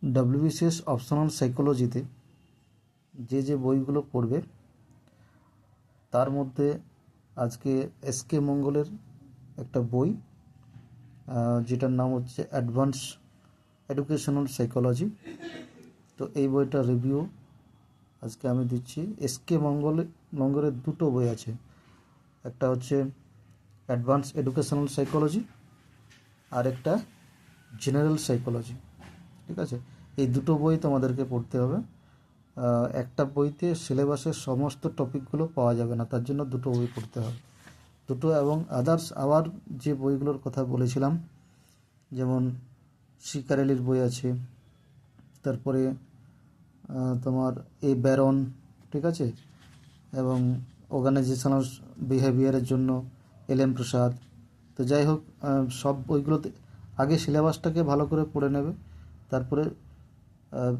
WBCS optional সাইকোলজিতে যে বইগুলো পড়বে তার মধ্যে আজকে এসকে মঙ্গলের একটা বই যেটার নাম হচ্ছে অ্যাডভান্স এডুকেশনাল সাইকোলজি। তো এই বইটার রিভিউ আজকে আমি দিচ্ছি। এসকে মঙ্গলের দুটো বই আছে, একটা হচ্ছে অ্যাডভান্স এডুকেশনাল সাইকোলজি আর একটা জেনারেল সাইকোলজি। ঠিক আছে, এই দুটো বই তোমাদেরকে পড়তে হবে। একটা বইতে সিলেবাসের সমস্ত টপিকগুলো পাওয়া যাবে না, তার জন্য দুটো বই পড়তে হবে। দুটো এবং আদার্স আবার যে বইগুলোর কথা বলেছিলাম, যেমন শিকারেলির বই আছে, তারপরে তোমার এ ব্যারন, ঠিক আছে, এবং অর্গানাইজেশনাল বিহেভিয়ারের জন্য এলএম প্রসাদ। তো যাই হোক, সব বইগুলোতে আগে সিলেবাসটাকে ভালো করে পড়ে নেবে, তারপরে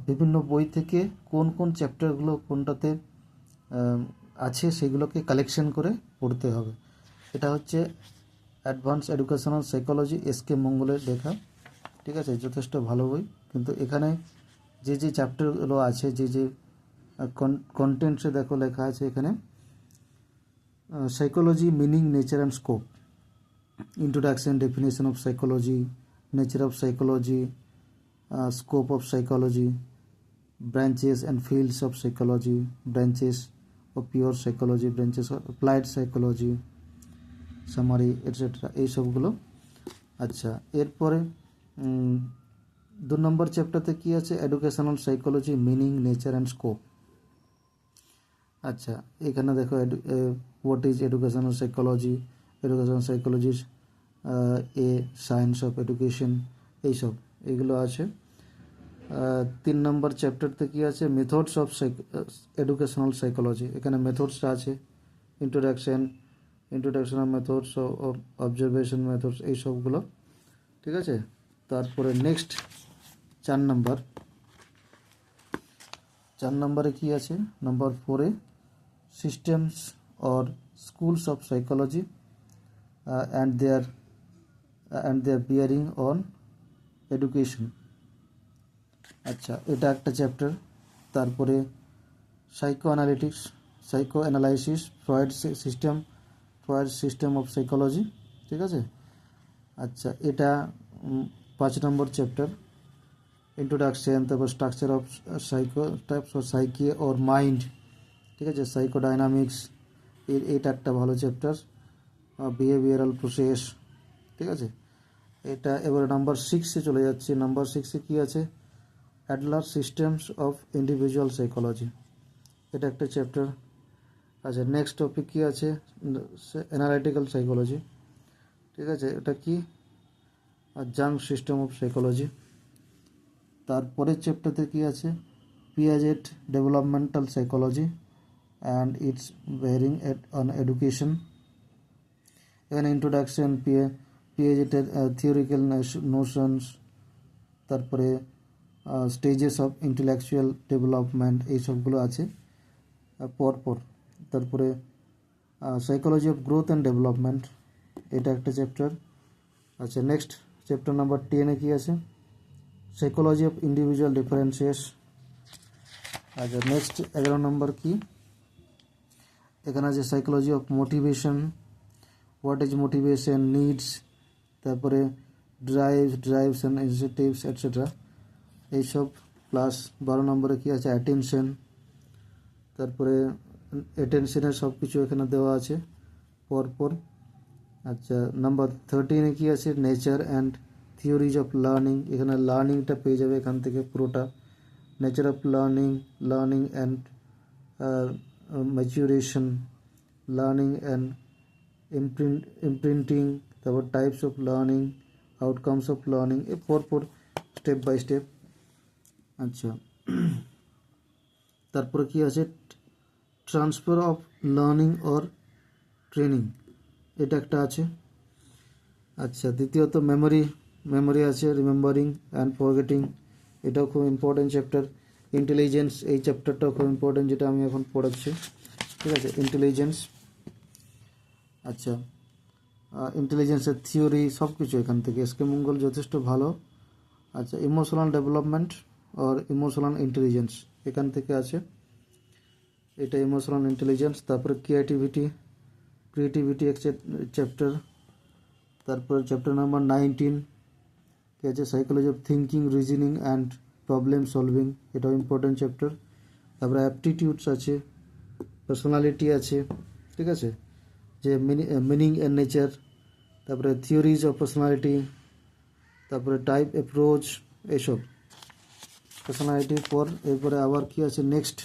বিভিন্ন বই থেকে কোন কোন চ্যাপ্টারগুলো কোনটাতে আছে সেগুলোকে কালেকশন করে পড়তে হবে। এটা হচ্ছে অ্যাডভান্স এডুকেশনাল সাইকোলজি, এসকে মঙ্গলের লেখা। ঠিক আছে, যথেষ্ট ভালো বই। কিন্তু এখানে যে চ্যাপ্টারগুলো আছে, যে কন্টেন্টসে দেখো লেখা আছে এখানে, psychology meaning, nature and scope, introduction, definition of psychology, nature of psychology, scope of psychology, branches and fields of psychology, branches of pure psychology, branches of applied psychology, summary, etc. এই সবগুলো। আচ্ছা, এরপরে 2 নম্বর চ্যাপ্টারতে কি আছে? Educational psychology, meaning, nature and scope. আচ্ছা, এখানে দেখো what is educational psychology, educational psychology a science of education, এইগুলো আছে। 3 নম্বর চ্যাপ্টারতে কি আছে? Methods of educational psychology. এখানে মেথডসটা আছে, introduction of methods, of observation methods, এইসবগুলো। ঠিক আছে, তারপরে নেক্সট 4 নম্বরে কি আছে? নম্বর 4-এ systems or schools of psychology and their bearing on education. আচ্ছা, এটা একটা চ্যাপ্টার। তারপরে psycho analysis, Freud system of psychology. ঠিক আছে, আচ্ছা, এটা 5 নম্বর চ্যাপ্টার। ইন্ট্রোডাকশন, তারপর structure of types of psyche or mind. ঠিক আছে, সাইকোডাইনামিক্স, এটা একটা ভালো চ্যাপ্টার। Behavioural process. ঠিক আছে, এটা এবার নাম্বার 6-এ চলে যাচ্ছে। নাম্বার 6-এ কী আছে? Adler systems of individual psychology, এটা একটা চ্যাপ্টার। আচ্ছা, নেক্সট টপিক কী আছে? Analytical psychology. ঠিক আছে, এটা কি? জাং সিস্টেম অফ সাইকোলজি। তারপরের চ্যাপ্টারতে কী আছে? Piaget developmental psychology and its bearing on education. এখানে ইন্ট্রোডাকশন, পিয়াজেটের থিওরিক্যাল নোশনস, তারপরে স্টেজেস অফ ইন্টেলেকচুয়াল ডেভেলপমেন্ট, এইসবগুলো আছে পরপর। তারপরে psychology of growth and development, এটা একটা চ্যাপ্টার। আচ্ছা, নেক্সট চ্যাপ্টার নাম্বার 10-এ কী আছে? Psychology of individual differences. আচ্ছা, নেক্সট 11 নম্বর কি? এখানে আছে psychology of motivation, what is motivation, needs, তারপরে ড্রাইভস অ্যান্ড ইনসেন্টিভস, এটসেট্রা, এইসব। প্লাস 12 নম্বরে কী আছে? অ্যাটেনশন। তারপরে অ্যাটেনশনের সব কিছু এখানে দেওয়া আছে পরপর। আচ্ছা, নাম্বার 13-এ কী আছে? Nature and theories of learning. এখানে লার্নিংটা পেয়ে যাবে এখান থেকে পুরোটা। Nature of learning and maturation, learning and imprinting, তারপর types of learning, outcomes of learning, এ পরপর স্টেপ বাই স্টেপ। আচ্ছা, তারপরে কি আছে? Transfer of learning or training, এটা একটা আছে। আচ্ছা, দ্বিতীয়ত মেমোরি আছে, রিমেম্বারিং অ্যান্ড ফরগেটিং, এটাও খুব ইম্পর্টেন্ট চ্যাপ্টার। ইন্টেলিজেন্স, এই চ্যাপ্টারটাও খুব ইম্পর্টেন্ট, যেটা আমি এখন পড়াচ্ছি। ঠিক আছে, ইন্টেলিজেন্স। আচ্ছা, ইন্টেলিজেন্সের থিওরি সব কিছু এখান থেকে। এসকে মঙ্গল যথেষ্ট ভালো। আচ্ছা, emotional development, or emotional intelligence, এখান থেকে আছে এটা ইমোশনাল ইন্টেলিজেন্স। তারপরে ক্রিয়েটিভিটি এক চ্যাপ্টার। তারপর চ্যাপ্টার নাম্বার 19 কি আছে, psychology of thinking, reasoning and problem solving, এটাও ইম্পর্টেন্ট চ্যাপ্টার। তারপরে অ্যাপটিটিউডস আছে, পার্সোনালিটি আছে, ঠিক আছে, যে মিনিং অ্যান্ড নেচার, তারপরে থিওরিজ অফ পার্সোনালিটি, তারপরে টাইপ অ্যাপ্রোচ, এইসব পার্সোনালিটির পর এরপরে আবার কি আছে নেক্সট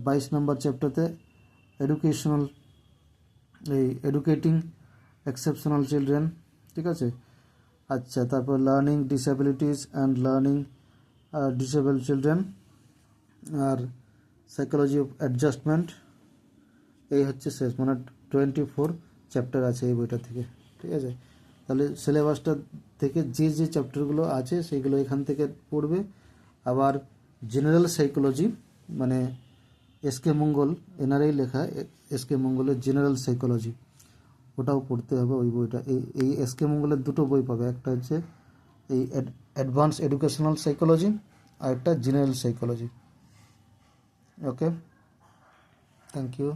22 নম্বর চ্যাপ্টারতে এডুকেশনাল, এই এডুকেটিং এক্সেপশনাল চিলড্রেন, ঠিক আছে। আচ্ছা, তারপর learning disabilities and learning disabled children, আর সাইকোলজি অফ অ্যাডজাস্টমেন্ট, এই হচ্ছে শেষ, মানে 24 চ্যাপ্টার আছে এই বইটা থেকে, ঠিক আছে। তাহলে সিলেবাসটা থেকে যে যে চ্যাপ্টারগুলো আছে সেগুলো এখান থেকে পড়বে। আবার জেনারেল সাইকোলজি, মানে এসকে মঙ্গল, এনারাই লেখা, এসকে মঙ্গলের জেনারেল সাইকোলজি, ওটাও পড়তে হবে ওই বইটা। এই এসকে মঙ্গলের দুটো বই পাবে, একটা হচ্ছে এই অ্যাডভান্স এডুকেশনাল সাইকোলজি আর একটা general psychology. Okay, thank you.